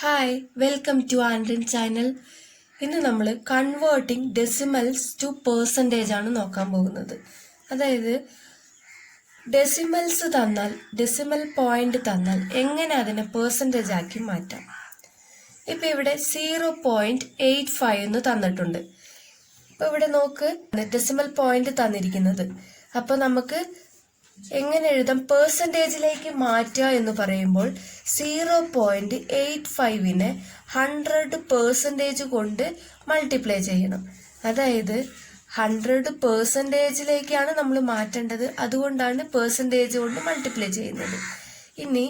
Hi, welcome to Andrin channel. ഇന്ന് നമ്മൾ converting decimals to percentage ആണ് നോക്കാൻ പോകുന്നത്. അതായത് ഡെസിമൽസ് തന്നാൽ, ഡെസിമൽ പോയിന്റ് തന്നാൽ എങ്ങനെ അതിനെ പേഴ്സൻറ്റേജ് ആക്കി മാറ്റാം. ഇപ്പം ഇവിടെ 0.85 എന്ന് തന്നിട്ടുണ്ട്. ഇപ്പം ഇവിടെ നോക്ക്, ഡെസിമൽ പോയിന്റ് തന്നിരിക്കുന്നത്. അപ്പോൾ നമുക്ക് എങ്ങനെ എഴുതാം? പേഴ്സൻറ്റേജിലേക്ക് മാറ്റുക എന്ന് പറയുമ്പോൾ 0.85നെ 100% കൊണ്ട് മൾട്ടിപ്ലൈ ചെയ്യണം. അതായത് 100%ലേക്കാണ് നമ്മൾ മാറ്റേണ്ടത്. അതുകൊണ്ടാണ് പേഴ്സൻറ്റേജ് കൊണ്ട് മൾട്ടിപ്ലൈ ചെയ്യുന്നത്. ഇനി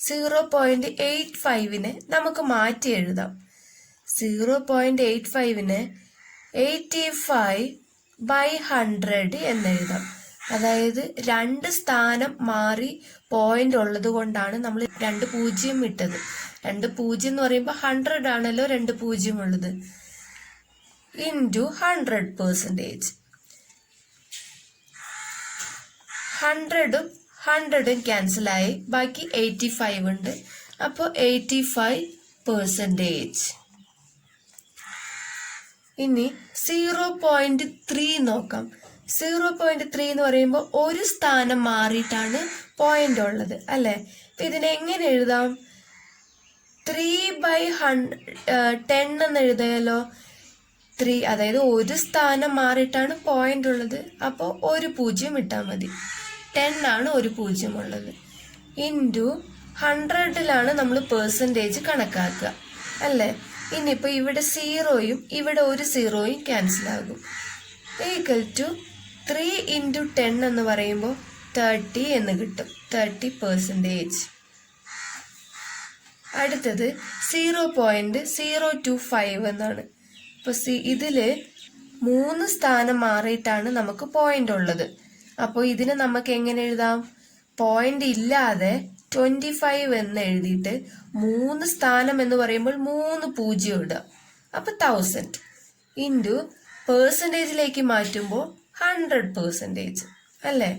0.85നെ നമുക്ക് മാറ്റി എഴുതാം. 0.85നെ 85/100 എന്നെഴുതാം. അതായത് 2 സ്ഥാനം മാറി പോയിന്റ് ഉള്ളത് കൊണ്ടാണ് നമ്മൾ 2 0 ഇട്ടത്. 2 0 എന്ന് പറയുമ്പോൾ 100 ആണല്ലോ 2 0 ഉള്ളത്. ഇൻറ്റു 100%. 100ഉം 100ഉം ക്യാൻസലായി, ബാക്കി 85 ഉണ്ട്. അപ്പോൾ 85%. ഇനി 0.3 നോക്കാം. 0.3 എന്ന് പറയുമ്പോൾ ഒരു സ്ഥാനം മാറിയിട്ടാണ് പോയിന്റ് ഉള്ളത്, അല്ലേ? ഇതിനെ എങ്ങനെ എഴുതാം? 3/10 എന്ന് എഴുതിയാലോ? 3, അതായത് ഒരു സ്ഥാനം മാറിയിട്ടാണ് പോയിന്റ് ഉള്ളത്. അപ്പോൾ ഒരു 0 ഇട്ടാൽ മതി. 10 ആണ് ഒരു 0 ഉള്ളത്. ഇൻറ്റു 100ലാണ് നമ്മൾ പേഴ്സൻറ്റേജ് കണക്കാക്കുക, അല്ലേ? ഇനിയിപ്പോൾ ഇവിടെ 0യും ഇവിടെ ഒരു 0യും ക്യാൻസൽ ആകും. ഈക്വൽ ടു 3 × 10 എന്ന് പറയുമ്പോൾ 30 എന്ന് കിട്ടും. 30%. അടുത്തത് 0.025 എന്നാണ്. അപ്പോൾ ഇതിൽ 3 സ്ഥാനം മാറിയിട്ടാണ് നമുക്ക് പോയിന്റ് ഉള്ളത്. അപ്പോൾ ഇതിനെ നമുക്ക് എങ്ങനെ എഴുതാം? പോയിന്റ് ഇല്ലാതെ 25 എന്ന് എഴുതിയിട്ട് 3 സ്ഥാനം എന്ന് പറയുമ്പോൾ 3 0 ഇടുക. അപ്പോൾ 1000 ഇൻറ്റു പേഴ്സൻറ്റേജിലേക്ക് മാറ്റുമ്പോൾ 100%, അല്ലേ?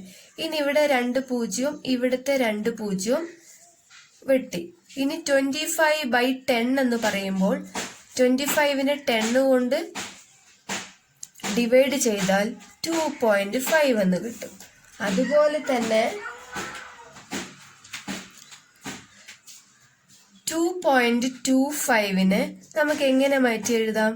ഇനി ഇവിടെ 2 0, ഇവിടുത്തെ 2 0 വെട്ടി. ഇനി 25/10 എന്ന് പറയുമ്പോൾ 25നെ 10 കൊണ്ട് ഡിവൈഡ് ചെയ്താൽ 2.5 എന്ന് കിട്ടും. അതുപോലെ തന്നെ 2.25നെ നമുക്ക് എങ്ങനെ മാറ്റി എഴുതാം?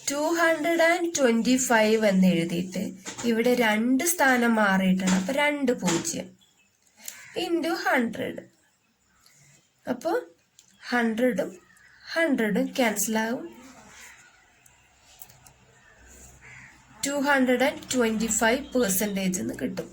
225 എന്ന് എഴുതിയിട്ട് ഇവിടെ 2 സ്ഥാനം മാറിയിട്ടാണ്. അപ്പോൾ 2 0 ഇൻറ്റു 100. അപ്പോൾ 100ഉം 100ഉം ക്യാൻസൽ ആകും. 225% എന്ന് കിട്ടും.